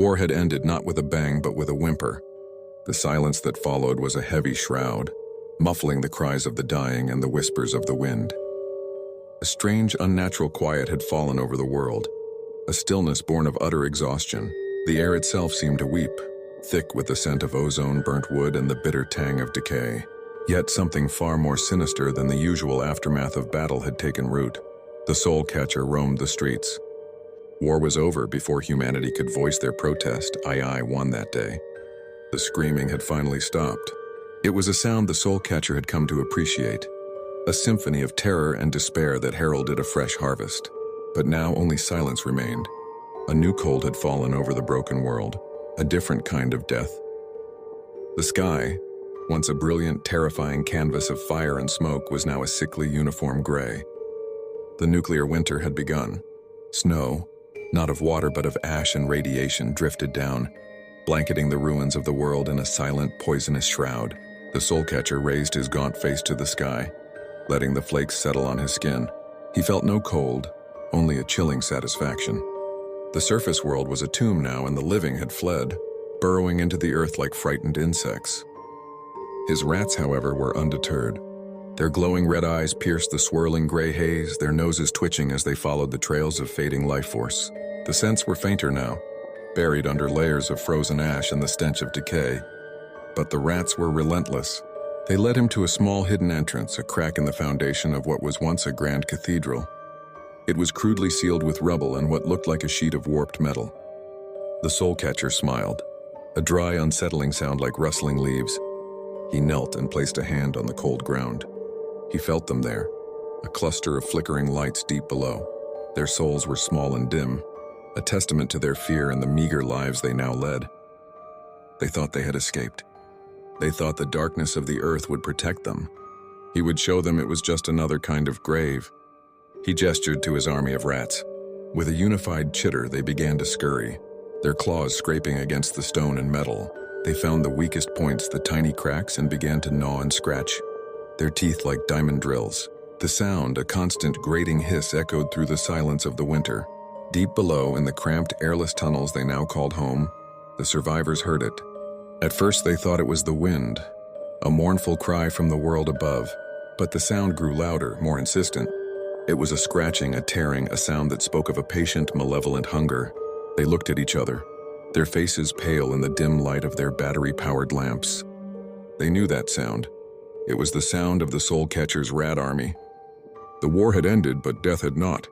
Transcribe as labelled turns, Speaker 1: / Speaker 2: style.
Speaker 1: war had ended not with a bang but with a whimper. The silence that followed was a heavy shroud, muffling the cries of the dying and the whispers of the wind. A strange, unnatural quiet had fallen over the world, a stillness born of utter exhaustion. The air itself seemed to weep, thick with the scent of ozone, burnt wood, and the bitter tang of decay. Yet something far more sinister than the usual aftermath of battle had taken root. The soul catcher roamed the streets. War was over before humanity could voice their protest. II won that day. The screaming had finally stopped. It was a sound the soul catcher had come to appreciate, a symphony of terror and despair that heralded a fresh harvest. But now only silence remained. A new cold had fallen over the broken world, a different kind of death. The sky, once a brilliant, terrifying canvas of fire and smoke, was now a sickly, uniform gray. The nuclear winter had begun. Snow, not of water but of ash and radiation, drifted down, blanketing the ruins of the world in a silent, poisonous shroud. The soul catcher raised his gaunt face to the sky, letting the flakes settle on his skin. He felt no cold, only a chilling satisfaction. The surface world was a tomb now, and the living had fled, burrowing into the earth like frightened insects. His rats, however, were undeterred. Their glowing red eyes pierced the swirling gray haze, their noses twitching as they followed the trails of fading life force. The scents were fainter now, buried under layers of frozen ash and the stench of decay. But the rats were relentless. They led him to a small hidden entrance, a crack in the foundation of what was once a grand cathedral. It was crudely sealed with rubble and what looked like a sheet of warped metal. The soul catcher smiled, a dry, unsettling sound like rustling leaves. He knelt and placed a hand on the cold ground. He felt them there, a cluster of flickering lights deep below. Their souls were small and dim, a testament to their fear and the meager lives they now led. They thought they had escaped. They thought the darkness of the earth would protect them. He would show them it was just another kind of grave. He gestured to his army of rats. With a unified chitter, they began to scurry, their claws scraping against the stone and metal. They found the weakest points, the tiny cracks, and began to gnaw and scratch, their teeth like diamond drills. The sound, a constant grating hiss, echoed through the silence of the winter. Deep below, in the cramped, airless tunnels they now called home, the survivors heard it. At first they thought it was the wind, a mournful cry from the world above, but the sound grew louder, more insistent. It was a scratching, a tearing, a sound that spoke of a patient, malevolent hunger. They looked at each other, their faces pale in the dim light of their battery-powered lamps. They knew that sound. It was the sound of the soul catcher's rat army. The war had ended, but death had not.